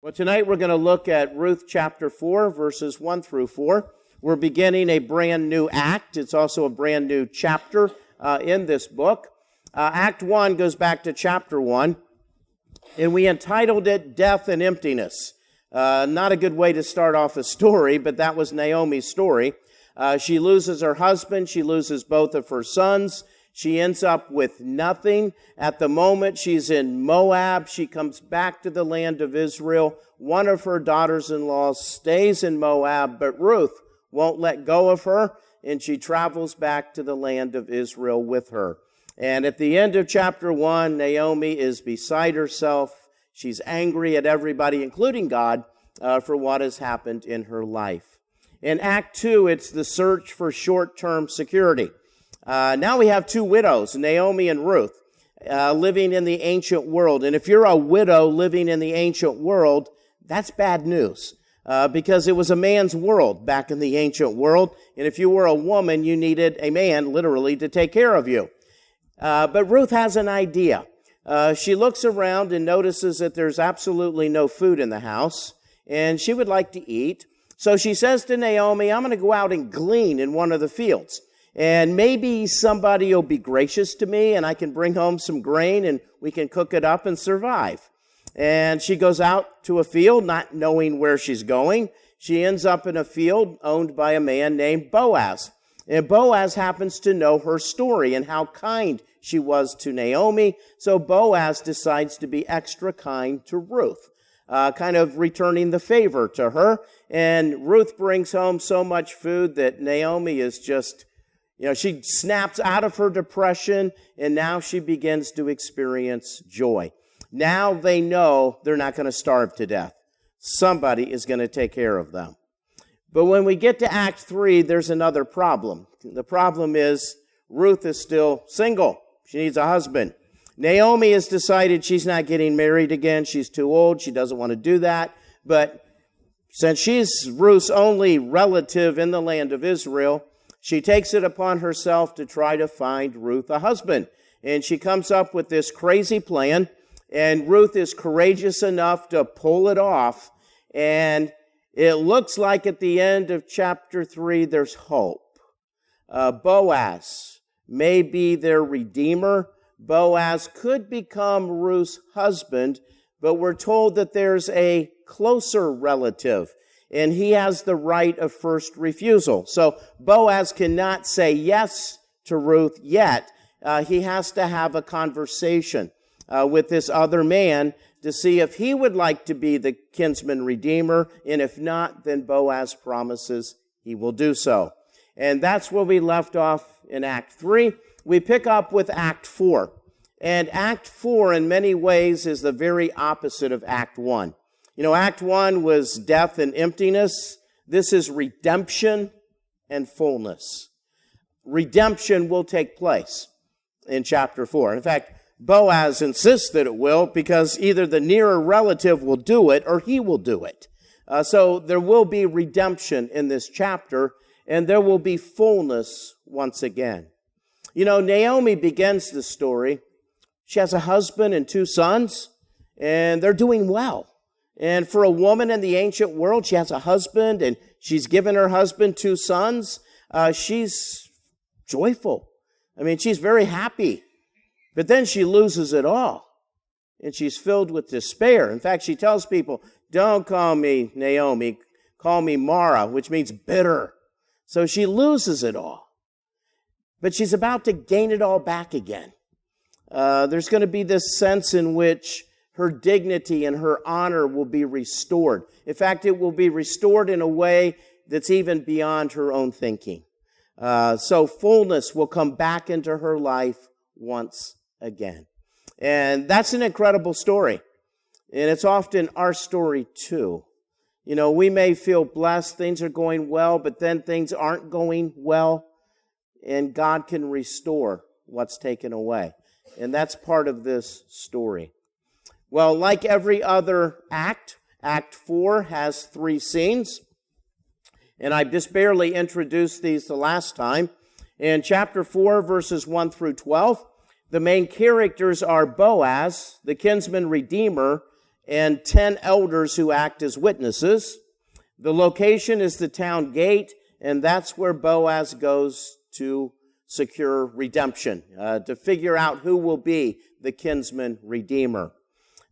Well, tonight we're going to look at Ruth chapter 4, verses 1 through 4. We're beginning a brand new act. It's also a brand new chapter in this book. Act 1 goes back to chapter 1, and we entitled it Death and Emptiness. Not a good way to start off a story, but that was Naomi's story. She loses her husband. She loses both of her sons. She ends up with nothing. At the moment, she's in Moab. She comes back to the land of Israel. One of her daughters-in-law stays in Moab, but Ruth won't let go of her, and she travels back to the land of Israel with her. And at the end of chapter 1, Naomi is beside herself. She's angry at everybody, including God, for what has happened in her life. In Act 2, it's the search for short-term security. Now we have two widows, Naomi and Ruth, living in the ancient world. And if you're a widow living in the ancient world, that's bad news, because it was a man's world back in the ancient world. And if you were a woman, you needed a man, literally, to take care of you. But Ruth has an idea. She looks around and notices that there's absolutely no food in the house, and she would like to eat. So she says to Naomi, I'm going to go out and glean in one of the fields. And maybe somebody will be gracious to me and I can bring home some grain and we can cook it up and survive. And she goes out to a field not knowing where she's going. She ends up in a field owned by a man named Boaz. And Boaz happens to know her story and how kind she was to Naomi. So Boaz decides to be extra kind to Ruth, kind of returning the favor to her. And Ruth brings home so much food that Naomi is just, she snaps out of her depression, and now she begins to experience joy. Now they know they're not going to starve to death. Somebody is going to take care of them. But when we get to Act 3, there's another problem. The problem is Ruth is still single. She needs a husband. Naomi has decided she's not getting married again. She's too old. She doesn't want to do that. But since she's Ruth's only relative in the land of Israel, she takes it upon herself to try to find Ruth a husband. And she comes up with this crazy plan, and Ruth is courageous enough to pull it off. And it looks like at the end of chapter 3, there's hope. Boaz may be their redeemer. Boaz could become Ruth's husband, but we're told that there's a closer relative, and he has the right of first refusal. So Boaz cannot say yes to Ruth yet. He has to have a conversation with this other man to see if he would like to be the kinsman redeemer, and if not, then Boaz promises he will do so. And that's where we left off in Act 3. We pick up with Act 4. And Act 4, in many ways, is the very opposite of Act 1. Act 1 was death and emptiness. This is redemption and fullness. Redemption will take place in chapter 4. In fact, Boaz insists that it will, because either the nearer relative will do it or he will do it. So there will be redemption in this chapter, and there will be fullness once again. Naomi begins the story. She has a husband and 2 sons, and they're doing well. And for a woman in the ancient world, she has a husband, and she's given her husband 2 sons. She's joyful. She's very happy. But then she loses it all, and she's filled with despair. In fact, she tells people, don't call me Naomi, call me Mara, which means bitter. So she loses it all. But she's about to gain it all back again. There's going to be this sense in which her dignity and her honor will be restored. In fact, it will be restored in a way that's even beyond her own thinking. So fullness will come back into her life once again. And that's an incredible story. And it's often our story too. We may feel blessed, things are going well, but then things aren't going well, and God can restore what's taken away. And that's part of this story. Well, like every other act, Act 4 has 3 scenes. And I just barely introduced these the last time. In chapter 4, verses 1 through 12, the main characters are Boaz, the kinsman redeemer, and 10 elders who act as witnesses. The location is the town gate, and that's where Boaz goes to secure redemption, to figure out who will be the kinsman redeemer.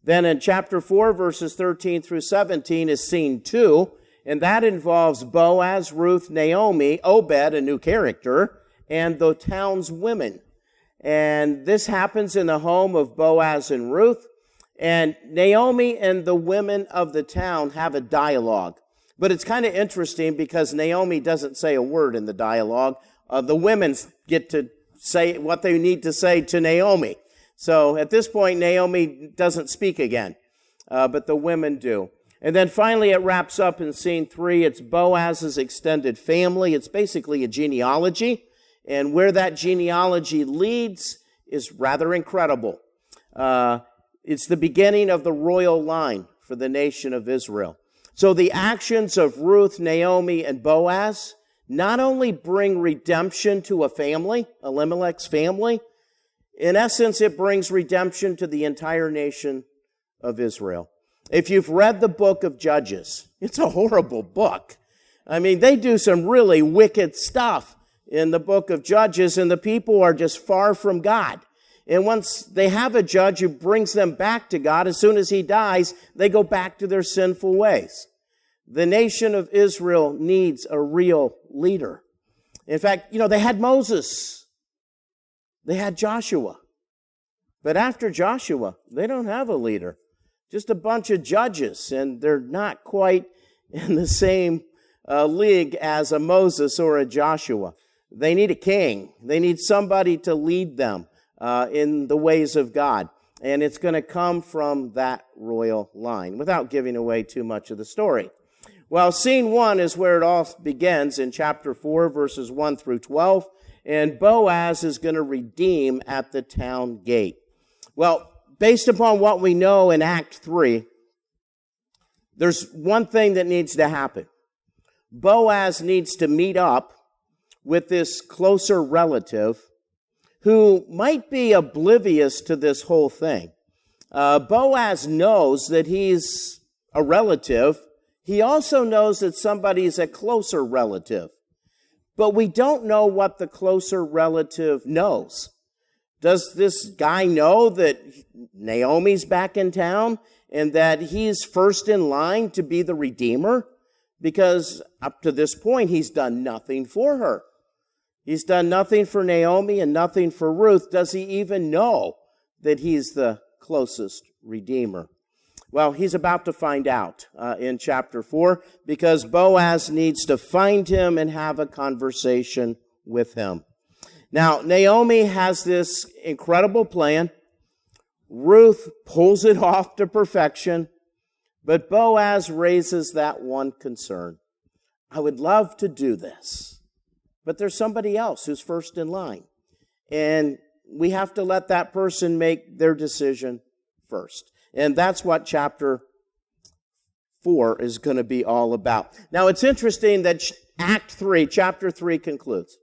Then in chapter 4, verses 13 through 17 is scene 2, and that involves Boaz, Ruth, Naomi, Obed, a new character, and the town's women. And this happens in the home of Boaz and Ruth, and Naomi and the women of the town have a dialogue. But it's kind of interesting because Naomi doesn't say a word in the dialogue. The women get to say what they need to say to Naomi. So at this point, Naomi doesn't speak again, but the women do. And then finally, it wraps up in scene 3. It's Boaz's extended family. It's basically a genealogy. And where that genealogy leads is rather incredible. It's the beginning of the royal line for the nation of Israel. So the actions of Ruth, Naomi, and Boaz not only bring redemption to a family, Elimelech's family, in essence, it brings redemption to the entire nation of Israel. If you've read the book of Judges, it's a horrible book. I mean, they do some really wicked stuff in the book of Judges, and the people are just far from God. And once they have a judge who brings them back to God, as soon as he dies, they go back to their sinful ways. The nation of Israel needs a real leader. In fact, they had Moses. They had Joshua. But after Joshua, they don't have a leader. Just a bunch of judges, and they're not quite in the same league as a Moses or a Joshua. They need a king. They need somebody to lead them in the ways of God. And it's going to come from that royal line, without giving away too much of the story. Well, scene 1 is where it all begins in chapter 4, verses 1 through 12. And Boaz is going to redeem at the town gate. Well, based upon what we know in Act 3, there's one thing that needs to happen. Boaz needs to meet up with this closer relative who might be oblivious to this whole thing. Boaz knows that he's a relative. He also knows that somebody's a closer relative. But we don't know what the closer relative knows. Does this guy know that Naomi's back in town and that he's first in line to be the redeemer? Because up to this point, he's done nothing for her. He's done nothing for Naomi and nothing for Ruth. Does he even know that he's the closest redeemer? Well, he's about to find out in chapter 4 because Boaz needs to find him and have a conversation with him. Now, Naomi has this incredible plan. Ruth pulls it off to perfection, but Boaz raises that one concern. I would love to do this, but there's somebody else who's first in line, and we have to let that person make their decision first. And that's what chapter 4 is going to be all about. Now, it's interesting that chapter 3 concludes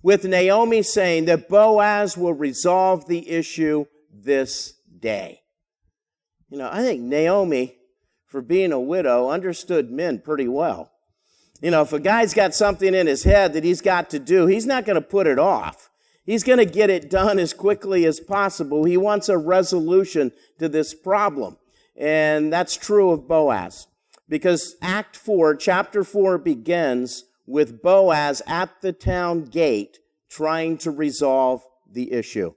with Naomi saying that Boaz will resolve the issue this day. I think Naomi, for being a widow, understood men pretty well. If a guy's got something in his head that he's got to do, he's not going to put it off. He's going to get it done as quickly as possible. He wants a resolution to this problem. And that's true of Boaz. Because chapter 4 begins with Boaz at the town gate trying to resolve the issue.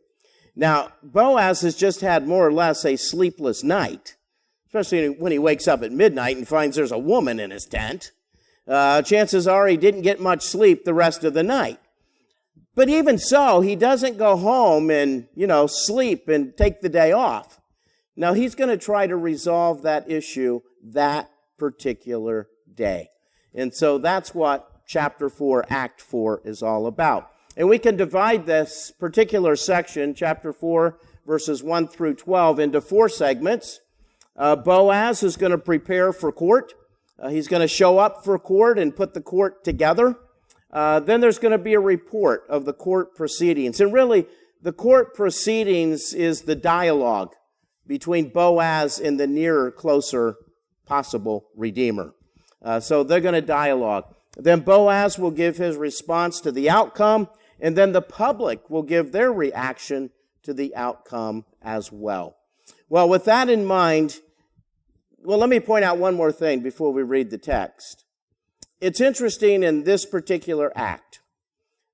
Now, Boaz has just had more or less a sleepless night, especially when he wakes up at midnight and finds there's a woman in his tent. Chances are he didn't get much sleep the rest of the night. But even so, he doesn't go home and, sleep and take the day off. Now, he's going to try to resolve that issue that particular day. And so that's what chapter 4, Act 4 is all about. And we can divide this particular section, chapter 4, verses 1 through 12, into 4 segments. Boaz is going to prepare for court. He's going to show up for court and put the court together. Then there's going to be a report of the court proceedings. And really, the court proceedings is the dialogue between Boaz and the nearer, closer possible Redeemer. So they're going to dialogue. Then Boaz will give his response to the outcome, and then the public will give their reaction to the outcome as well. Well, with that in mind, let me point out one more thing before we read the text. It's interesting in this particular act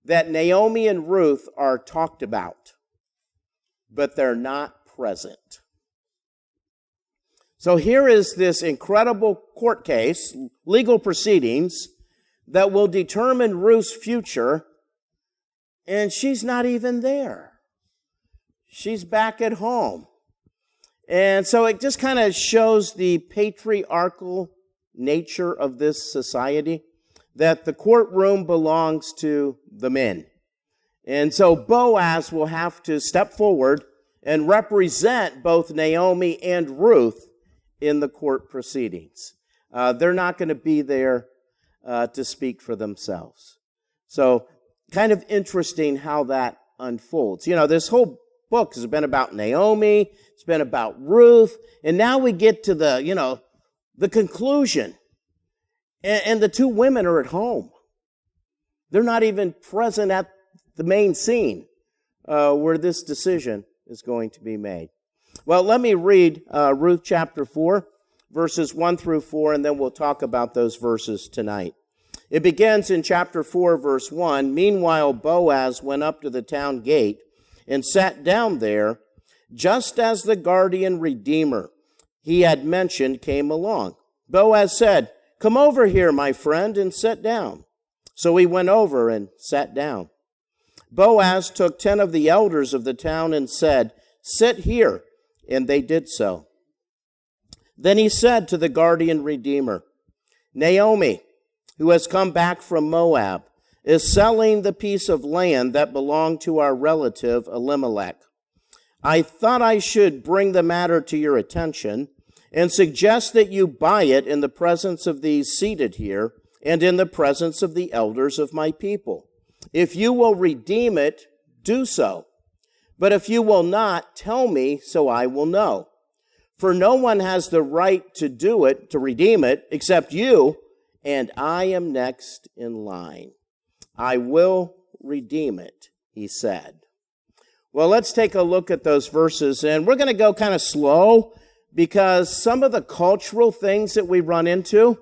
that Naomi and Ruth are talked about, but they're not present. So here is this incredible court case, legal proceedings, that will determine Ruth's future, and she's not even there. She's back at home. And so it just kind of shows the patriarchal nature of this society, that the courtroom belongs to the men. And so Boaz will have to step forward and represent both Naomi and Ruth in the court proceedings. They're not going to be there to speak for themselves. So kind of interesting how that unfolds. You know, this whole book has been about Naomi, it's been about Ruth, and now we get to the conclusion. And the two women are at home. They're not even present at the main scene where this decision is going to be made. Well, let me read Ruth chapter 4, verses 1 through 4, and then we'll talk about those verses tonight. It begins in chapter 4, verse 1. Meanwhile, Boaz went up to the town gate and sat down there, just as the guardian redeemer he had mentioned came along. Boaz said, "Come over here, my friend, and sit down." So he went over and sat down. Boaz took 10 of the elders of the town and said, "Sit here," and they did so. Then he said to the guardian redeemer, "Naomi, who has come back from Moab, is selling the piece of land that belonged to our relative Elimelech. I thought I should bring the matter to your attention and suggest that you buy it in the presence of these seated here and in the presence of the elders of my people. If you will redeem it, do so. But if you will not, tell me so I will know. For no one has the right to do it, to redeem it, except you, and I am next in line. I will redeem it," he said. Well, let's take a look at those verses, and we're going to go kind of slow because some of the cultural things that we run into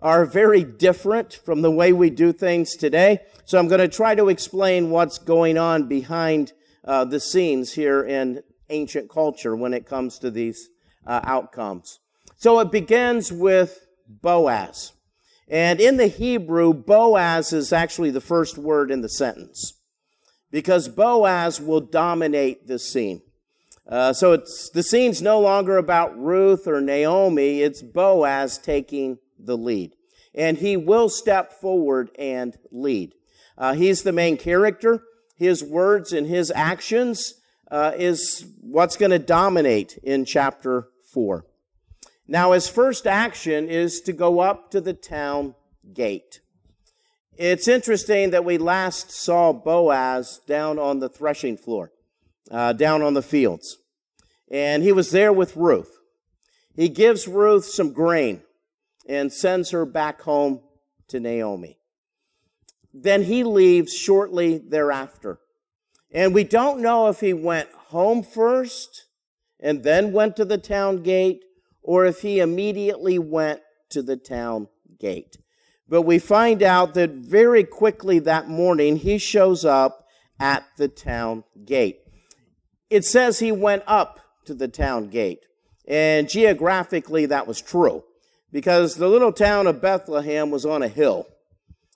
are very different from the way we do things today. So I'm going to try to explain what's going on behind the scenes here in ancient culture when it comes to these outcomes. So it begins with Boaz. And in the Hebrew, Boaz is actually the first word in the sentence, because Boaz will dominate this scene. So the scene's no longer about Ruth or Naomi, it's Boaz taking the lead. And he will step forward and lead. He's the main character. His words and his actions is what's going to dominate in chapter 4. Now, his first action is to go up to the town gate. It's interesting that we last saw Boaz down on the threshing floor, down on the fields. And he was there with Ruth. He gives Ruth some grain and sends her back home to Naomi. Then he leaves shortly thereafter. And we don't know if he went home first and then went to the town gate, or if he immediately went to the town gate. But we find out that very quickly that morning, he shows up at the town gate. It says he went up to the town gate. And geographically, that was true, because the little town of Bethlehem was on a hill.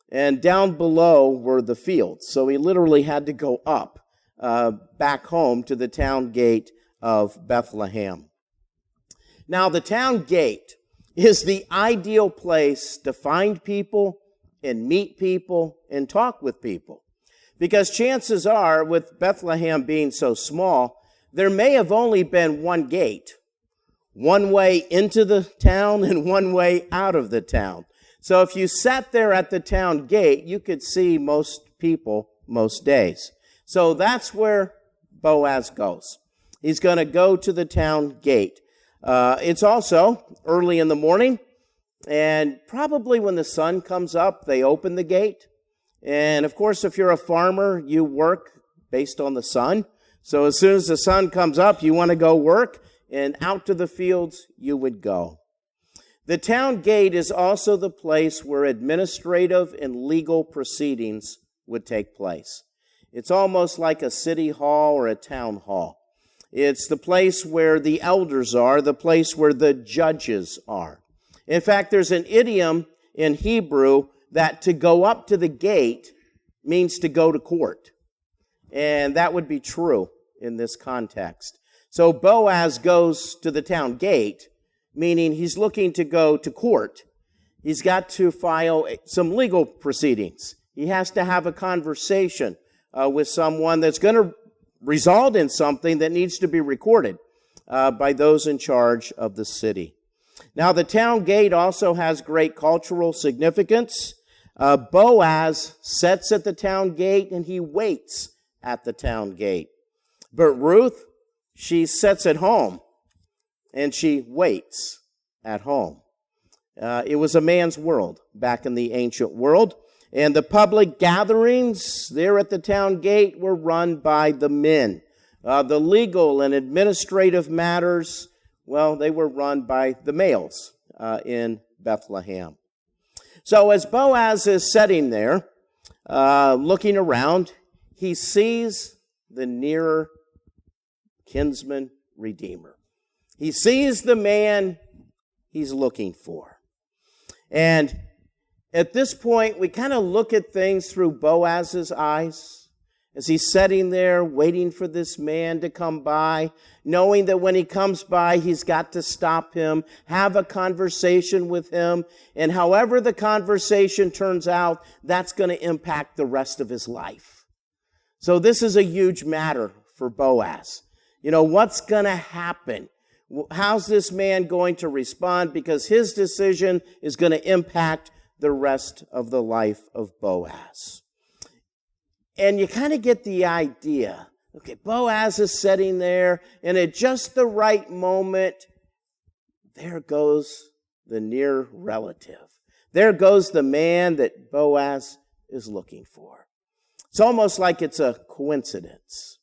And down below were the fields. So he literally had to go up back home to the town gate of Bethlehem. Now, the town gate is the ideal place to find people and meet people and talk with people. Because chances are, with Bethlehem being so small, there may have only been one gate, one way into the town and one way out of the town. So if you sat there at the town gate, you could see most people most days. So that's where Boaz goes. He's going to go to the town gate. It's also early in the morning, and probably when the sun comes up, they open the gate. And of course, if you're a farmer, you work based on the sun. So as soon as the sun comes up, you want to go work, and out to the fields you would go. The town gate is also the place where administrative and legal proceedings would take place. It's almost like a city hall or a town hall. It's the place where the elders are, the place where the judges are. In fact, there's an idiom in Hebrew that to go up to the gate means to go to court. And that would be true in this context. So Boaz goes to the town gate, meaning he's looking to go to court. He's got to file some legal proceedings. He has to have a conversation with someone that's going to result in something that needs to be recorded by those in charge of the city. Now, the town gate also has great cultural significance. Boaz sits at the town gate and he waits at the town gate. But Ruth, she sits at home and she waits at home. It was a man's world back in the ancient world. And the public gatherings there at the town gate were run by the men. The legal and administrative matters, well, they were run by the males in Bethlehem. So as Boaz is sitting there, looking around, he sees the nearer kinsman redeemer. He sees the man he's looking for. And at this point, we kind of look at things through Boaz's eyes as he's sitting there waiting for this man to come by, knowing that when he comes by, he's got to stop him, have a conversation with him, and however the conversation turns out, that's going to impact the rest of his life. So this is a huge matter for Boaz. You know, what's going to happen? How's this man going to respond? Because his decision is going to impact the rest of the life of Boaz. And you kind of get the idea. Okay, Boaz is sitting there, and at just the right moment, there goes the near relative. There goes the man that Boaz is looking for. It's almost like it's a coincidence.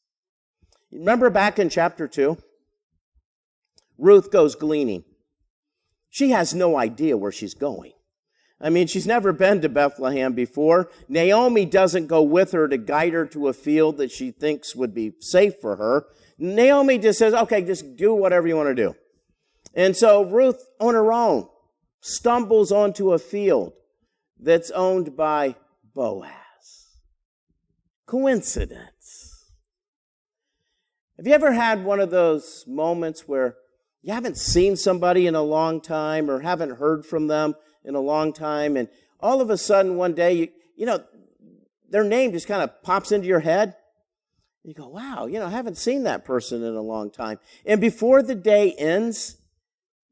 Remember back in chapter 2? Ruth goes gleaning. She has no idea where she's going. I mean, she's never been to Bethlehem before. Naomi doesn't go with her to guide her to a field that she thinks would be safe for her. Naomi just says, okay, just do whatever you want to do. And so Ruth, on her own, stumbles onto a field that's owned by Boaz. Coincidence. Have you ever had one of those moments where you haven't seen somebody in a long time or haven't heard from them in a long time, and all of a sudden one day, you know, their name just kind of pops into your head? You go, wow, I haven't seen that person in a long time. And before the day ends,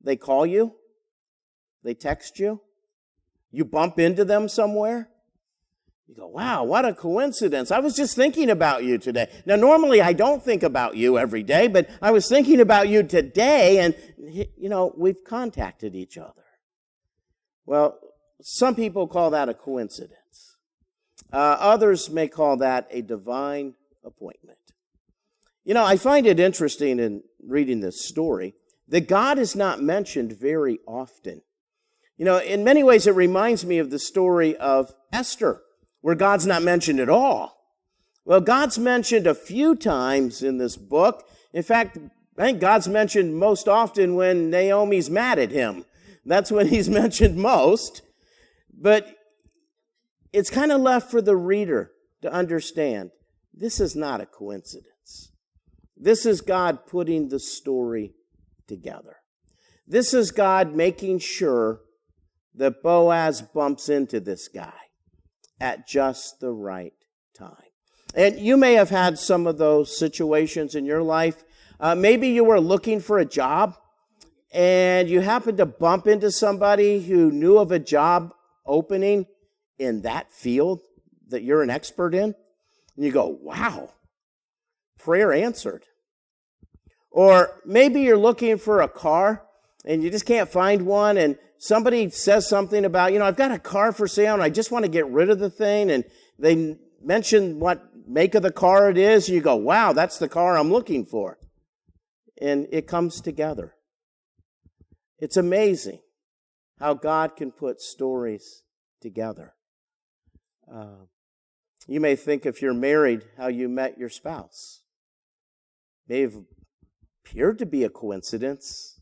they call you, they text you, you bump into them somewhere. You go, wow, what a coincidence. I was just thinking about you today. Now, normally I don't think about you every day, but I was thinking about you today, and, we've contacted each other. Well, some people call that a coincidence. Others may call that a divine appointment. I find it interesting in reading this story that God is not mentioned very often. In many ways it reminds me of the story of Esther, where God's not mentioned at all. Well, God's mentioned a few times in this book. In fact, I think God's mentioned most often when Naomi's mad at him. That's when he's mentioned most. But it's kind of left for the reader to understand this is not a coincidence. This is God putting the story together. This is God making sure that Boaz bumps into this guy at just the right time. And you may have had some of those situations in your life. Maybe you were looking for a job, and you happened to bump into somebody who knew of a job opening in that field that you're an expert in. And you go, wow, prayer answered. Or maybe you're looking for a car and you just can't find one, and somebody says something about, I've got a car for sale and I just want to get rid of the thing, and they mention what make of the car it is, and you go, wow, that's the car I'm looking for. And it comes together. It's amazing how God can put stories together. You may think, if you're married, how you met your spouse. May have appeared to be a coincidence,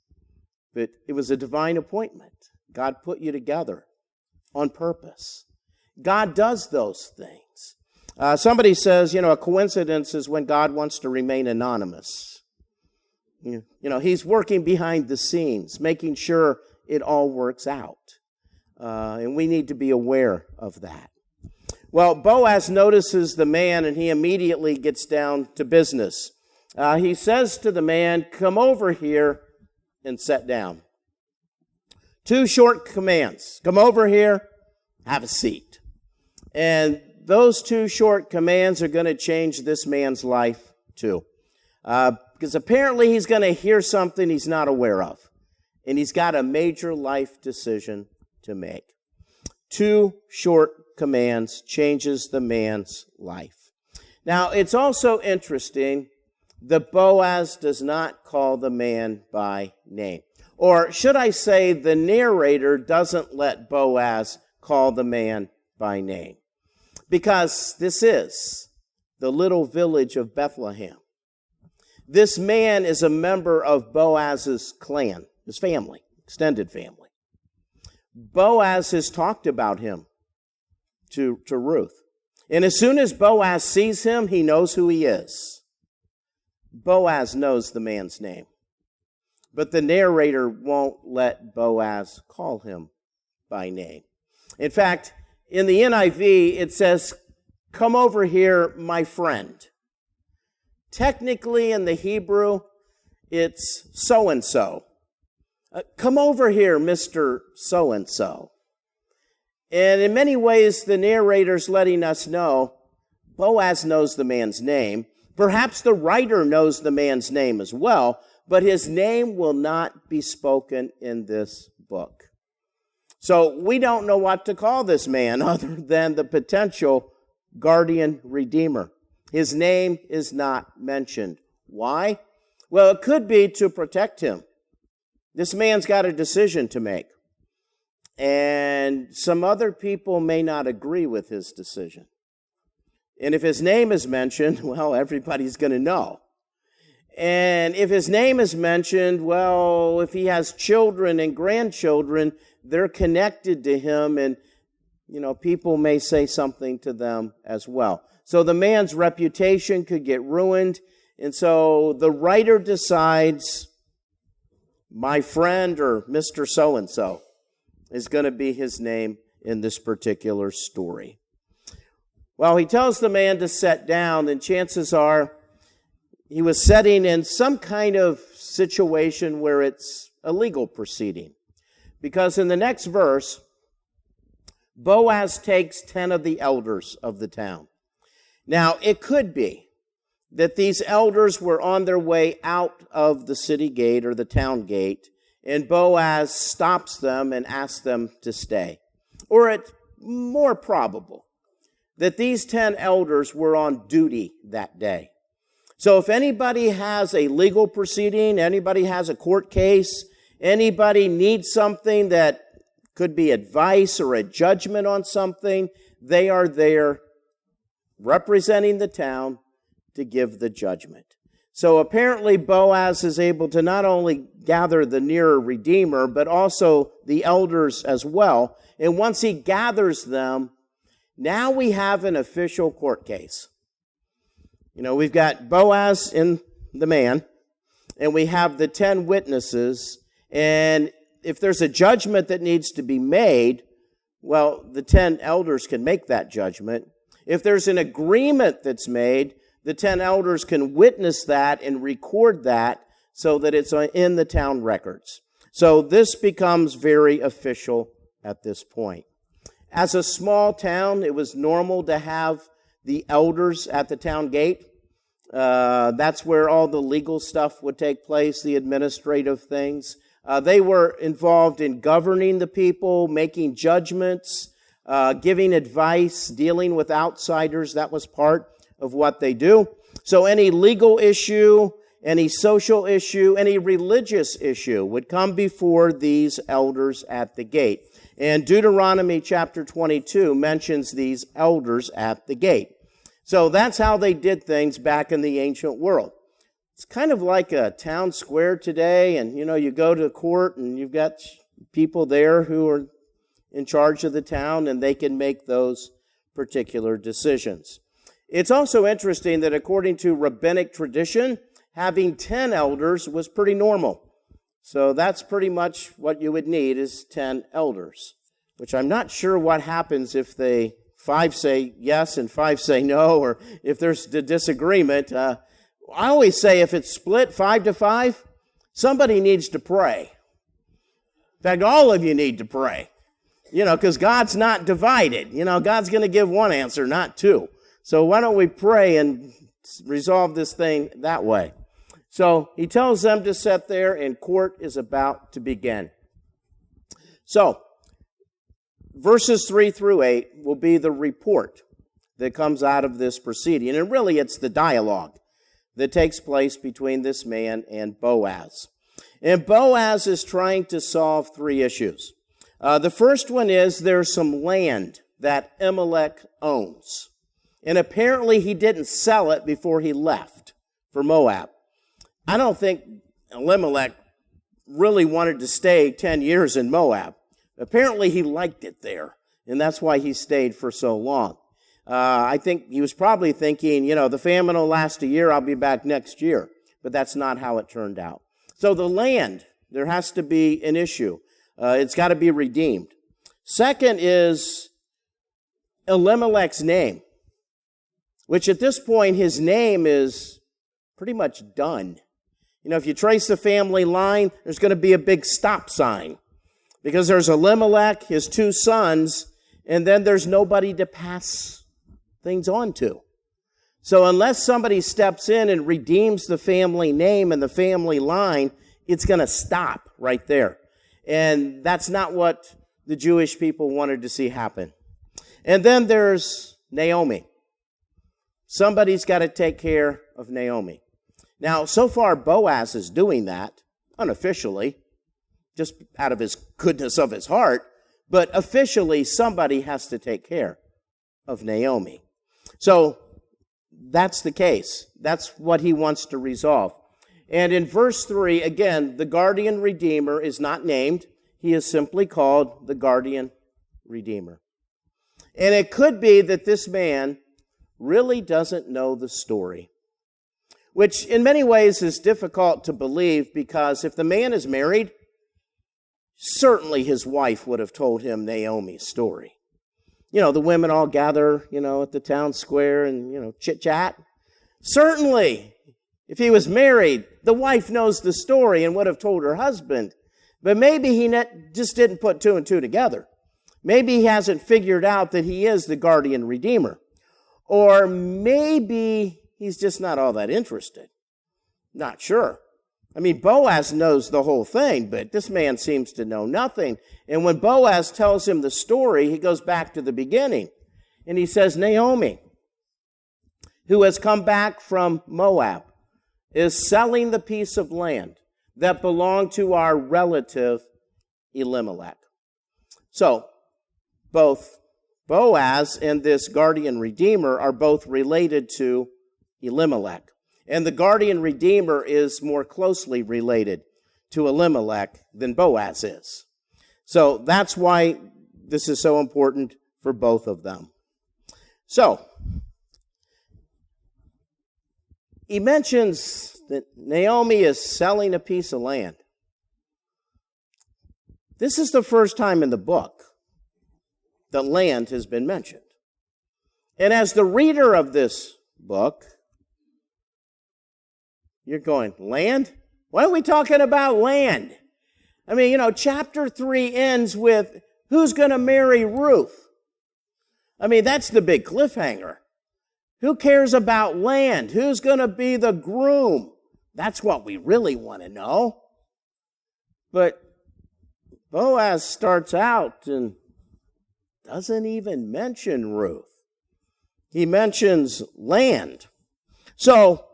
but it was a divine appointment. God put you together on purpose. God does those things. Somebody says, a coincidence is when God wants to remain anonymous. He's working behind the scenes, making sure it all works out. And we need to be aware of that. Well, Boaz notices the man, and he immediately gets down to business. He says to the man, come over here and sit down. 2 short commands. Come over here, have a seat. And those 2 short commands are going to change this man's life too. Because apparently he's going to hear something he's not aware of. And he's got a major life decision to make. 2 short commands changes the man's life. Now, it's also interesting that Boaz does not call the man by name. Or should I say, the narrator doesn't let Boaz call the man by name. Because this is the little village of Bethlehem. This man is a member of Boaz's clan, his family, extended family. Boaz has talked about him to Ruth. And as soon as Boaz sees him, he knows who he is. Boaz knows the man's name. But the narrator won't let Boaz call him by name. In fact, in the NIV, it says, come over here, my friend. Technically, in the Hebrew, it's so-and-so. Come over here, Mr. So-and-so. And in many ways, the narrator's letting us know Boaz knows the man's name. Perhaps the writer knows the man's name as well, but his name will not be spoken in this book. So we don't know what to call this man other than the potential guardian redeemer. His name is not mentioned. Why? Well, it could be to protect him. This man's got a decision to make. And some other people may not agree with his decision. And if his name is mentioned, well, everybody's going to know. And if his name is mentioned, well, if he has children and grandchildren, they're connected to him, and, people may say something to them as well. So the man's reputation could get ruined. And so the writer decides, my friend or Mr. So-and-so is going to be his name in this particular story. Well, he tells the man to sit down, and chances are he was sitting in some kind of situation where it's a legal proceeding. Because in the next verse, Boaz takes 10 of the elders of the town. Now, it could be that these elders were on their way out of the city gate or the town gate, and Boaz stops them and asks them to stay. Or it's more probable that these 10 elders were on duty that day. So if anybody has a legal proceeding, anybody has a court case, anybody needs something that could be advice or a judgment on something, they are there representing the town to give the judgment. So apparently Boaz is able to not only gather the nearer redeemer, but also the elders as well. And once he gathers them, now we have an official court case. We've got Boaz and the man, and we have the 10 witnesses. And if there's a judgment that needs to be made, well, the 10 elders can make that judgment. If there's an agreement that's made, the 10 elders can witness that and record that so that it's in the town records. So this becomes very official at this point. As a small town, it was normal to have the elders at the town gate. That's where all the legal stuff would take place, the administrative things. They were involved in governing the people, making judgments, giving advice, dealing with outsiders. That was part of what they do. So any legal issue, any social issue, any religious issue would come before these elders at the gate. And Deuteronomy chapter 22 mentions these elders at the gate. So that's how they did things back in the ancient world. It's kind of like a town square today, and you go to court and you've got people there who are in charge of the town, and they can make those particular decisions. It's also interesting that according to rabbinic tradition, having 10 elders was pretty normal. So that's pretty much what you would need is 10 elders, which I'm not sure what happens if 5 say yes and 5 say no, or if there's a disagreement. I always say if it's split 5-5, somebody needs to pray. In fact, all of you need to pray, because God's not divided. God's going to give one answer, not two. So why don't we pray and resolve this thing that way? So he tells them to sit there, and court is about to begin. So verses 3-8 will be the report that comes out of this proceeding. And really, it's the dialogue that takes place between this man and Boaz. And Boaz is trying to solve 3 issues. The first one is there's some land that Elimelech owns. And apparently he didn't sell it before he left for Moab. I don't think Elimelech really wanted to stay 10 years in Moab. Apparently he liked it there, and that's why he stayed for so long. I think he was probably thinking, the famine will last a year, I'll be back next year. But that's not how it turned out. So the land, there has to be an issue. It's got to be redeemed. Second is Elimelech's name, which at this point, his name is pretty much done. If you trace the family line, there's going to be a big stop sign. Because there's Elimelech, his 2 sons, and then there's nobody to pass things on to. So unless somebody steps in and redeems the family name and the family line, it's going to stop right there. And that's not what the Jewish people wanted to see happen. And then there's Naomi. Somebody's got to take care of Naomi. Now, so far, Boaz is doing that unofficially, just out of his goodness of his heart, but officially somebody has to take care of Naomi. So that's the case. That's what he wants to resolve. And in verse 3, again, the guardian redeemer is not named. He is simply called the guardian redeemer. And it could be that this man really doesn't know the story, which in many ways is difficult to believe, because if the man is married, certainly his wife would have told him Naomi's story. The women all gather, at the town square and, chit-chat. Certainly, if he was married, the wife knows the story and would have told her husband. But maybe he just didn't put 2 and 2 together. Maybe he hasn't figured out that he is the guardian redeemer. Or maybe he's just not all that interested. Not sure. Boaz knows the whole thing, but this man seems to know nothing. And when Boaz tells him the story, he goes back to the beginning. And he says, Naomi, who has come back from Moab, is selling the piece of land that belonged to our relative Elimelech. So, both Boaz and this guardian redeemer are both related to Elimelech. And the guardian redeemer is more closely related to Elimelech than Boaz is. So that's why this is so important for both of them. So, he mentions that Naomi is selling a piece of land. This is the first time in the book that land has been mentioned. And as the reader of this book, you're going, land? Why are we talking about land? Chapter 3 ends with, who's going to marry Ruth? That's the big cliffhanger. Who cares about land? Who's going to be the groom? That's what we really want to know. But Boaz starts out and doesn't even mention Ruth. He mentions land. So,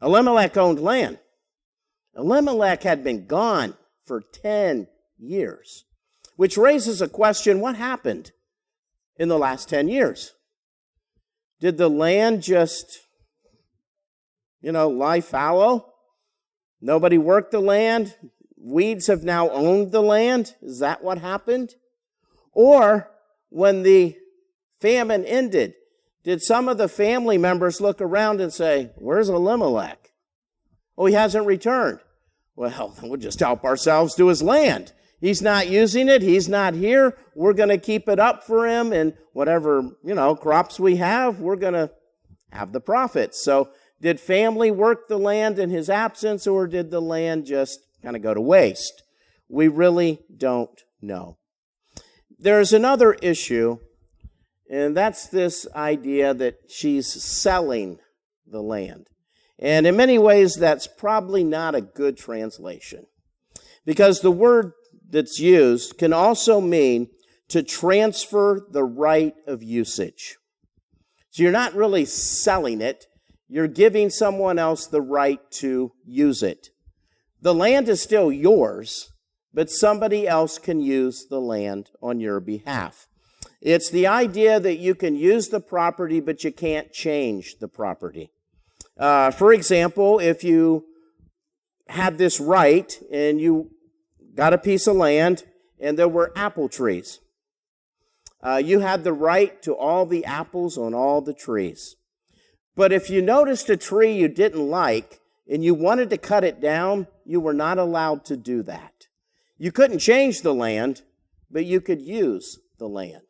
Elimelech owned land. Elimelech had been gone for 10 years, which raises a question: what happened in the last 10 years? Did the land just, lie fallow? Nobody worked the land? Weeds have now owned the land? Is that what happened? Or when the famine ended, did some of the family members look around and say, "Where's Elimelech? Oh, he hasn't returned. Well, we'll just help ourselves to his land. He's not using it. He's not here. We're going to keep it up for him, and whatever, crops we have, we're going to have the profits." So did family work the land in his absence, or did the land just kind of go to waste? We really don't know. There's another issue, and that's this idea that she's selling the land. And in many ways, that's probably not a good translation, because the word that's used can also mean to transfer the right of usage. So you're not really selling it, you're giving someone else the right to use it. The land is still yours, but somebody else can use the land on your behalf. It's the idea that you can use the property, but you can't change the property. For example, if you had this right and you got a piece of land and there were apple trees, you had the right to all the apples on all the trees. But if you noticed a tree you didn't like and you wanted to cut it down, you were not allowed to do that. You couldn't change the land, but you could use the land.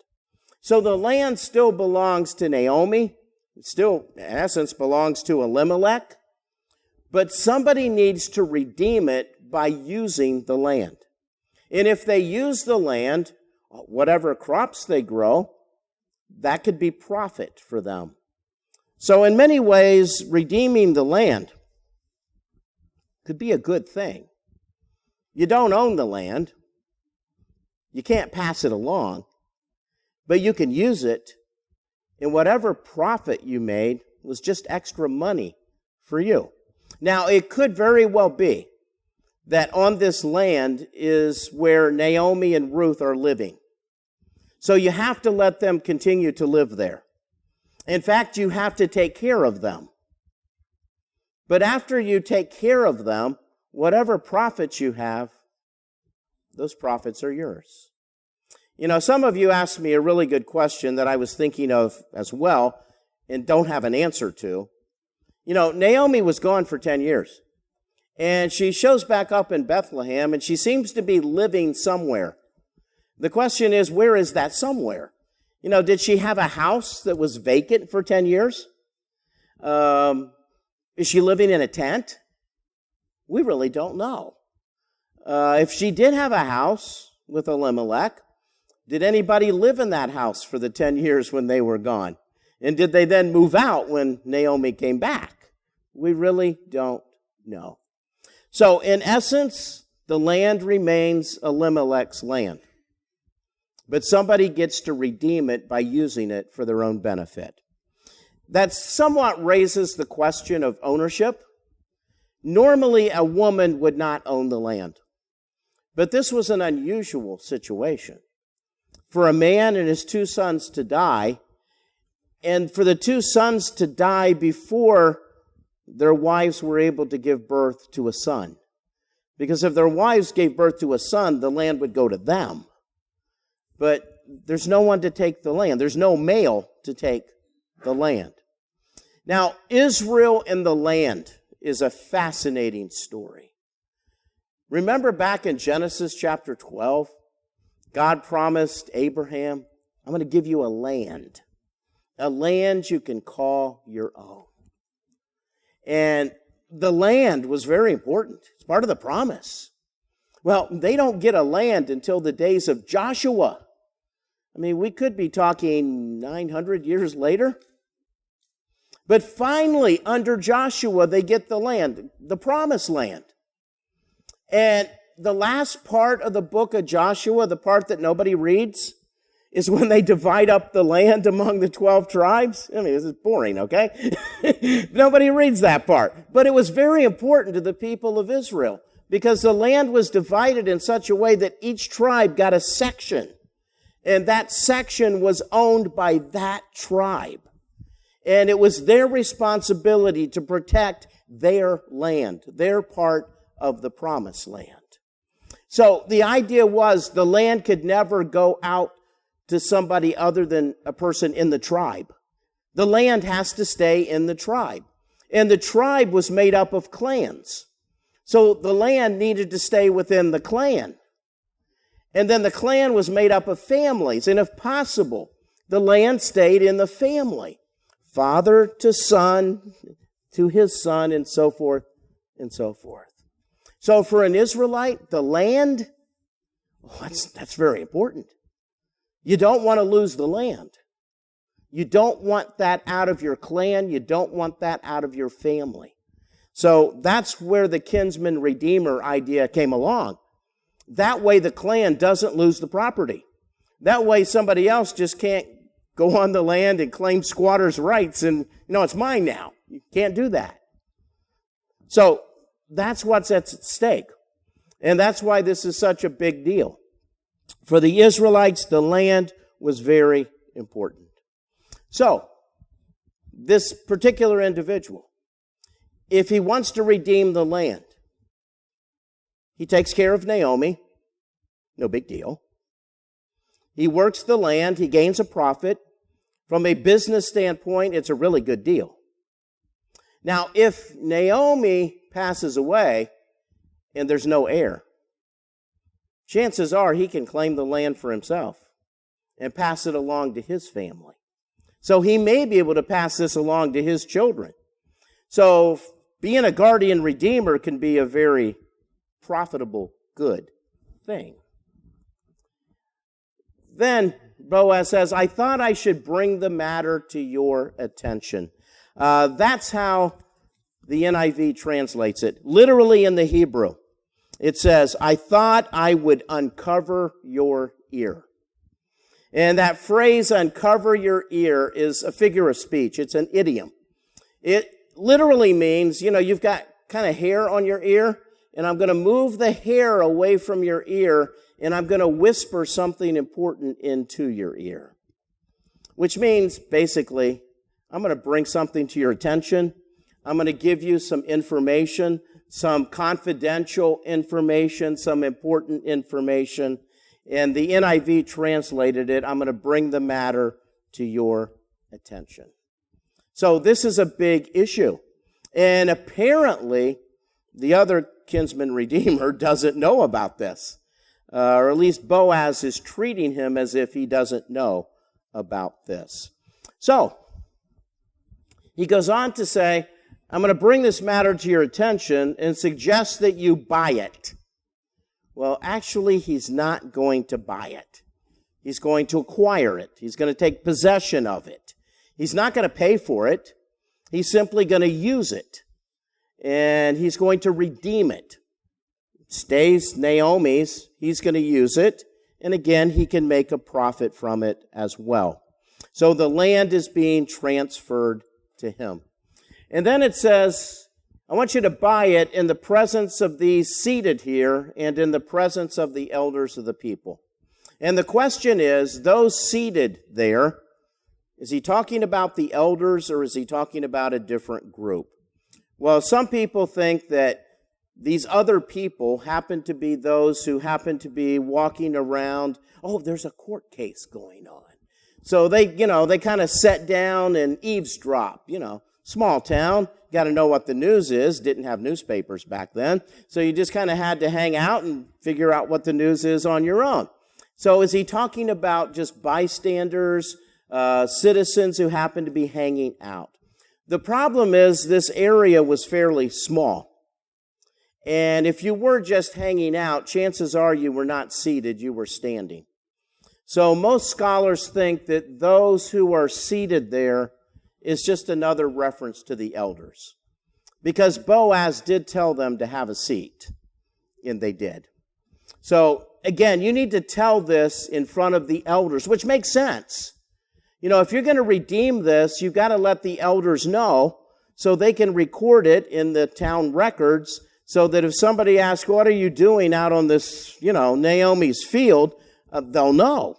So the land still belongs to Naomi. It still, in essence, belongs to Elimelech. But somebody needs to redeem it by using the land. And if they use the land, whatever crops they grow, that could be profit for them. So in many ways, redeeming the land could be a good thing. You don't own the land. You can't pass it along. But you can use it, and whatever profit you made was just extra money for you. Now, it could very well be that on this land is where Naomi and Ruth are living. So you have to let them continue to live there. In fact, you have to take care of them. But after you take care of them, whatever profits you have, those profits are yours. Some of you asked me a really good question that I was thinking of as well and don't have an answer to. Naomi was gone for 10 years. And she shows back up in Bethlehem, and she seems to be living somewhere. The question is, where is that somewhere? Did she have a house that was vacant for 10 years? Is she living in a tent? We really don't know. If she did have a house with Elimelech, did anybody live in that house for the 10 years when they were gone? And did they then move out when Naomi came back? We really don't know. So, in essence, the land remains Elimelech's land. But somebody gets to redeem it by using it for their own benefit. That somewhat raises the question of ownership. Normally, a woman would not own the land. But this was an unusual situation. For a man and his two sons to die, and for the two sons to die before their wives were able to give birth to a son. Because if their wives gave birth to a son, the land would go to them. But there's no one to take the land. There's no male to take the land. Now, Israel and the land is a fascinating story. Remember back in Genesis chapter 12, God promised Abraham, I'm going to give you a land you can call your own. And the land was very important. It's part of the promise. Well, they don't get a land until the days of Joshua. I mean, we could be talking 900 years later. But finally, under Joshua, they get the land, the promised land. And the last part of the book of Joshua, the part that nobody reads, is when they divide up the land among the 12 tribes. I mean, this is boring, okay? Nobody reads that part. But it was very important to the people of Israel because the land was divided in such a way that each tribe got a section. And that section was owned by that tribe. And it was their responsibility to protect their land, their part of the promised land. So the idea was the land could never go out to somebody other than a person in the tribe. The land has to stay in the tribe. And the tribe was made up of clans. So the land needed to stay within the clan. And then the clan was made up of families. And if possible, the land stayed in the family. Father to son, to his son, and so forth, and so forth. So for an Israelite, the land, that's very important. You don't want to lose the land. You don't want that out of your clan. You don't want that out of your family. So that's where the kinsman redeemer idea came along. That way the clan doesn't lose the property. That way somebody else just can't go on the land and claim squatters' rights and, it's mine now. You can't do that. So that's what's at stake. And that's why this is such a big deal. For the Israelites, the land was very important. So, this particular individual, if he wants to redeem the land, he takes care of Naomi, no big deal. He works the land, he gains a profit. From a business standpoint, it's a really good deal. Now, if Naomi passes away and there's no heir, chances are he can claim the land for himself and pass it along to his family. So he may be able to pass this along to his children. So being a guardian redeemer can be a very profitable, good thing. Then Boaz says, I thought I should bring the matter to your attention. That's how the NIV translates it. Literally in the Hebrew, it says, I thought I would uncover your ear. And that phrase, uncover your ear, is a figure of speech. It's an idiom. It literally means, you've got kind of hair on your ear, and I'm going to move the hair away from your ear, and I'm going to whisper something important into your ear. Which means, basically, I'm going to bring something to your attention. I'm going to give you some information, some confidential information, some important information. And the NIV translated it, I'm going to bring the matter to your attention. So this is a big issue. And apparently, the other kinsman redeemer doesn't know about this. Or at least Boaz is treating him as if he doesn't know about this. So, he goes on to say, I'm going to bring this matter to your attention and suggest that you buy it. Well, actually, he's not going to buy it. He's going to acquire it. He's going to take possession of it. He's not going to pay for it. He's simply going to use it. And he's going to redeem it. It stays Naomi's. He's going to use it. And again, he can make a profit from it as well. So the land is being transferred to him. And then it says, I want you to buy it in the presence of these seated here and in the presence of the elders of the people. And the question is, those seated there, is he talking about the elders or is he talking about a different group? Well, some people think that these other people happen to be those who happen to be walking around. Oh, there's a court case going on. So they kind of sat down and eavesdrop, small town. Got to know what the news is. Didn't have newspapers back then. So you just kind of had to hang out and figure out what the news is on your own. So is he talking about just bystanders, citizens who happen to be hanging out? The problem is this area was fairly small. And if you were just hanging out, chances are you were not seated, you were standing. So most scholars think that those who are seated there is just another reference to the elders. Because Boaz did tell them to have a seat, and they did. So, again, you need to tell this in front of the elders, which makes sense. You know, if you're going to redeem this, you've got to let the elders know so they can record it in the town records so that if somebody asks, what are you doing out on this, Naomi's field, they'll know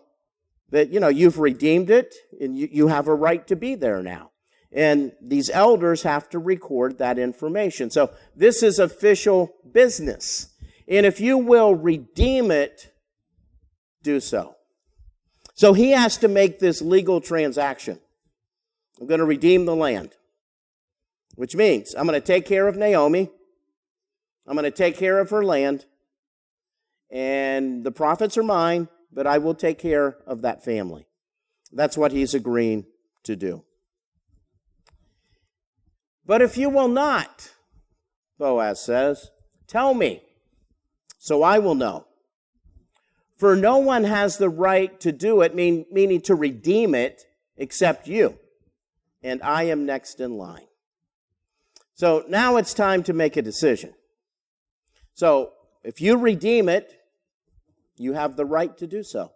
that, you've redeemed it and you have a right to be there now. And these elders have to record that information. So this is official business. And if you will redeem it, do so. So he has to make this legal transaction. I'm going to redeem the land, which means I'm going to take care of Naomi. I'm going to take care of her land. And the profits are mine, but I will take care of that family. That's what he's agreeing to do. But if you will not, Boaz says, tell me, so I will know. For no one has the right to do it, meaning to redeem it, except you. And I am next in line. So now it's time to make a decision. So if you redeem it, you have the right to do so.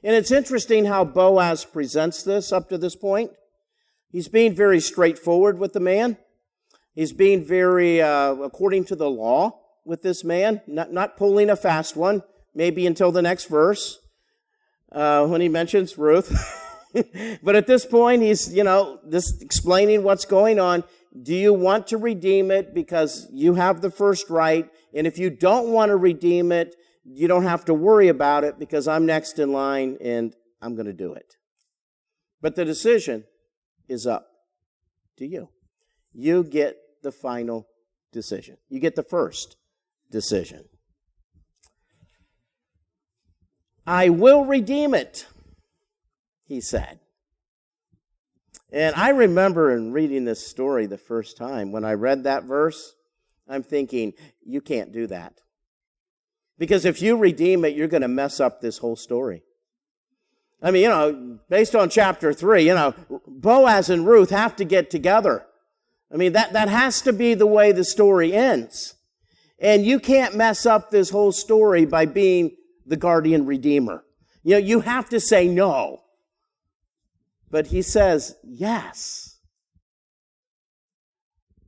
And it's interesting how Boaz presents this up to this point. He's being very straightforward with the man. He's being very, according to the law with this man, not pulling a fast one, maybe until the next verse when he mentions Ruth. But at this point, he's, just explaining what's going on. Do you want to redeem it because you have the first right? And if you don't want to redeem it, you don't have to worry about it because I'm next in line and I'm going to do it. But the decision is up to you. You get the final decision. You get the first decision. I will redeem it, he said. And I remember in reading this story the first time, when I read that verse, I'm thinking, you can't do that. Because if you redeem it, you're going to mess up this whole story. I mean, based on chapter 3, Boaz and Ruth have to get together. I mean, that has to be the way the story ends. And you can't mess up this whole story by being the guardian redeemer. You have to say no. But he says yes.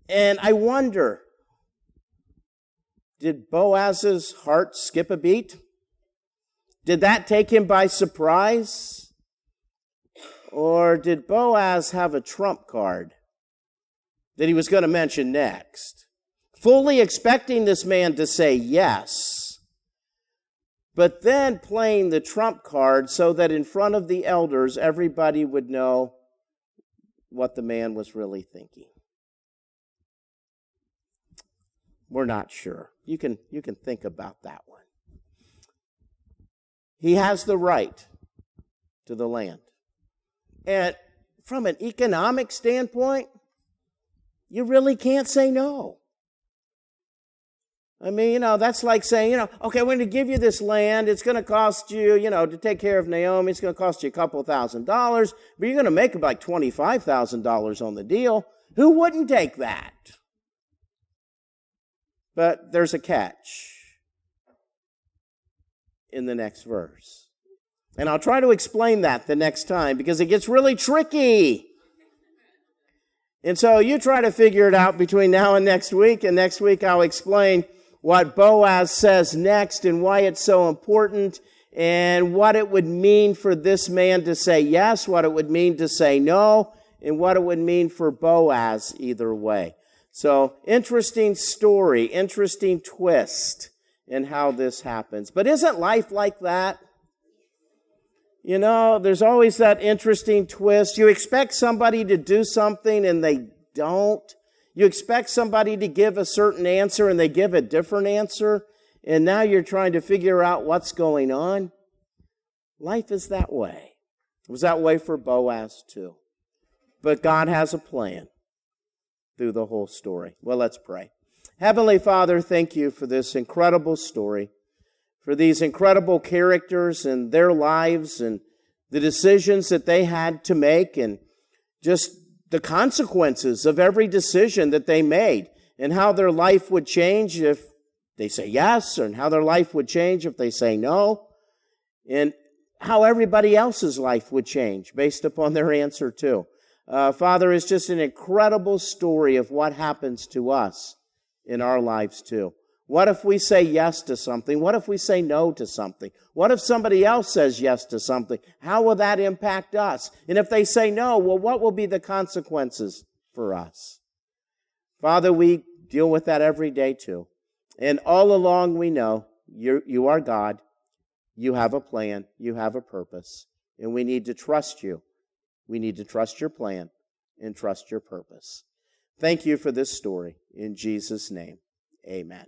And I wonder, did Boaz's heart skip a beat? Did that take him by surprise? Or did Boaz have a trump card that he was going to mention next? Fully expecting this man to say yes, but then playing the trump card so that in front of the elders, everybody would know what the man was really thinking. We're not sure. You can think about that one. He has the right to the land. And from an economic standpoint, you really can't say no. I mean, that's like saying, okay, we're going to give you this land. It's going to cost you, to take care of Naomi. It's going to cost you a couple $1,000, but you're going to make about $25,000 on the deal. Who wouldn't take that? But there's a catch in the next verse. And I'll try to explain that the next time because it gets really tricky. And so you try to figure it out between now and next week I'll explain what Boaz says next and why it's so important and what it would mean for this man to say yes, what it would mean to say no, and what it would mean for Boaz either way. So, interesting story, interesting twist in how this happens. But isn't life like that? There's always that interesting twist. You expect somebody to do something and they don't. You expect somebody to give a certain answer and they give a different answer. And now you're trying to figure out what's going on. Life is that way. It was that way for Boaz too. But God has a plan through the whole story. Well, let's pray. Heavenly Father, thank you for this incredible story, for these incredible characters and their lives and the decisions that they had to make, and just the consequences of every decision that they made, and how their life would change if they say yes, and how their life would change if they say no, and how everybody else's life would change based upon their answer too. Father, it's just an incredible story of what happens to us in our lives too. What if we say yes to something? What if we say no to something? What if somebody else says yes to something? How will that impact us? And if they say no, well, what will be the consequences for us? Father, we deal with that every day too. And all along we know you are God. You have a plan. You have a purpose. And we need to trust you. We need to trust your plan and trust your purpose. Thank you for this story. In Jesus' name, amen.